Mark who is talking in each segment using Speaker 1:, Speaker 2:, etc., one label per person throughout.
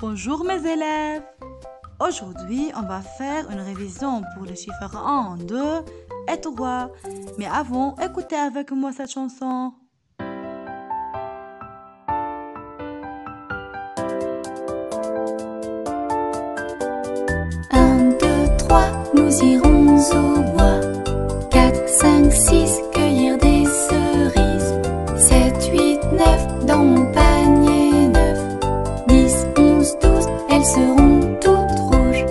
Speaker 1: Bonjour mes élèves. Aujourd'hui, on va faire une révision pour les chiffres 1, 2 et 3. Mais avant, écoutez avec moi cette chanson.
Speaker 2: Un, deux, trois, nous irons au bois. 4, 5, 6, cueillir des cerises. 7, 8, 9, dans mon panier neuf. 10, 11, 12, elles seront toutes rouges.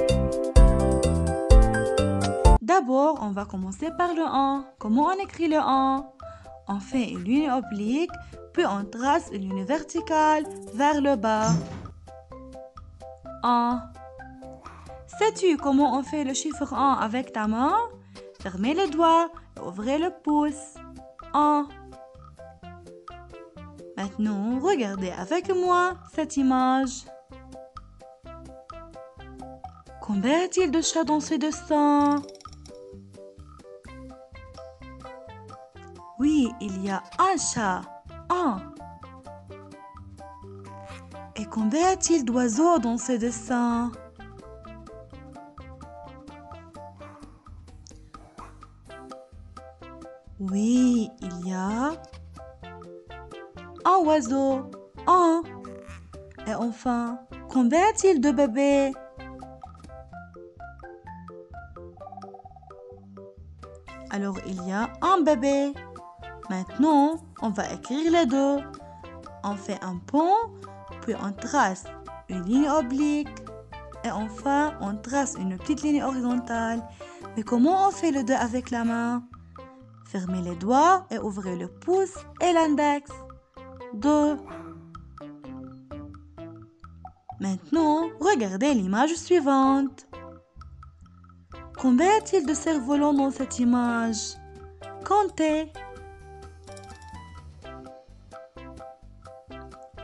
Speaker 1: D'abord, on va commencer par le 1. Comment on écrit le 1? On fait une ligne oblique, puis on trace une ligne verticale vers le bas. 1. Sais-tu comment on fait le chiffre 1 avec ta main? Fermez les doigts et ouvrez le pouce. 1. Maintenant, regardez avec moi cette image. Combien y a-t-il de chats dans ce dessin? Oui, il y a un chat. 1. Et combien y a-t-il d'oiseaux dans ce dessin? Oui, il y a un oiseau. 1. Et enfin, combien y a-t-il de bébés? Alors, il y a un bébé. Maintenant, on va écrire les deux. On fait un pont, puis on trace une ligne oblique. Et enfin, on trace une petite ligne horizontale. Mais comment on fait le 2 avec la main? Fermez les doigts et ouvrez le pouce et l'index. 2. Maintenant, regardez l'image suivante. Combien y a-t-il de cerfs-volants dans cette image? Comptez.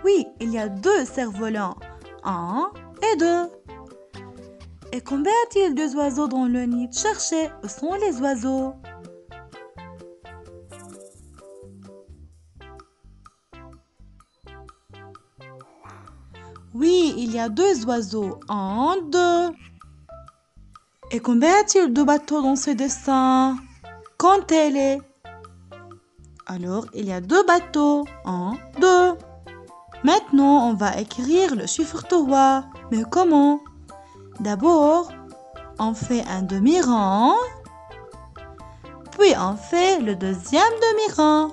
Speaker 1: Oui, il y a 2 cerfs-volants. 1 et 2. Et combien y a-t-il de oiseaux dans le nid? Cherchez, où sont les oiseaux? Oui, il y a 2 oiseaux. 1, 2. Et combien y a-t-il de bateaux dans ce dessin? Comptez-les. Alors, il y a 2 bateaux. 1, 2. Maintenant, on va écrire le chiffre 3. Mais comment? D'abord, on fait un demi-rang. Puis, on fait le deuxième demi-rang.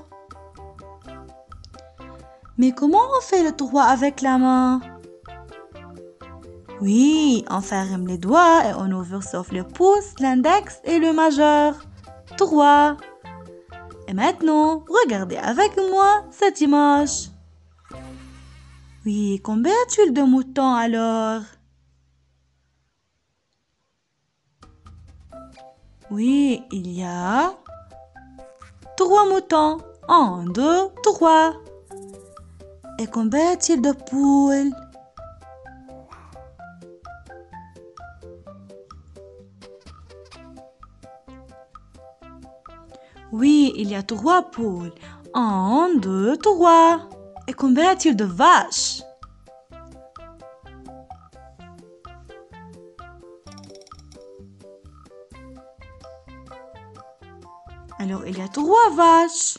Speaker 1: Mais comment on fait le 3 avec la main? Oui, on ferme les doigts et on ouvre sauf le pouce, l'index et le majeur. 3. Et maintenant, regardez avec moi cette image. Oui, combien y a-t-il de moutons alors? Oui, il y a 3 moutons. 1, 2, 3. Et combien y a-t-il de poules? Oui, il y a 3 poules. 1, 2, 3. Et combien y a-t-il de vaches? Alors, il y a 3 vaches.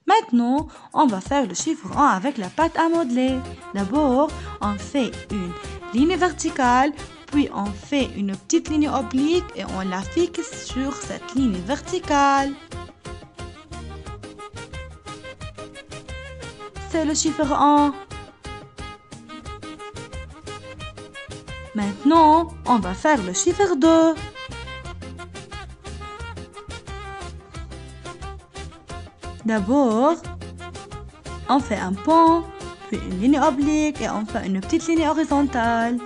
Speaker 1: Maintenant, on va faire le chiffre 1 avec la pâte à modeler. D'abord, on fait une ligne verticale, puis on fait une petite ligne oblique et on la fixe sur cette ligne verticale. C'est le chiffre 1. Maintenant, on va faire le chiffre 2. D'abord, on fait un pont, puis une ligne oblique et enfin une petite ligne horizontale.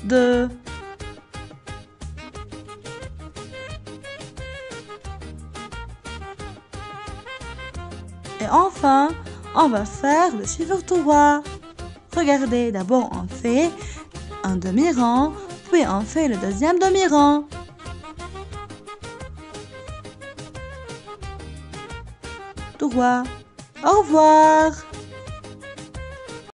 Speaker 1: 2. Et enfin, on va faire le chiffre 3. Regardez, d'abord on fait un demi-rang, puis on fait le deuxième demi-rang. 3. Au revoir.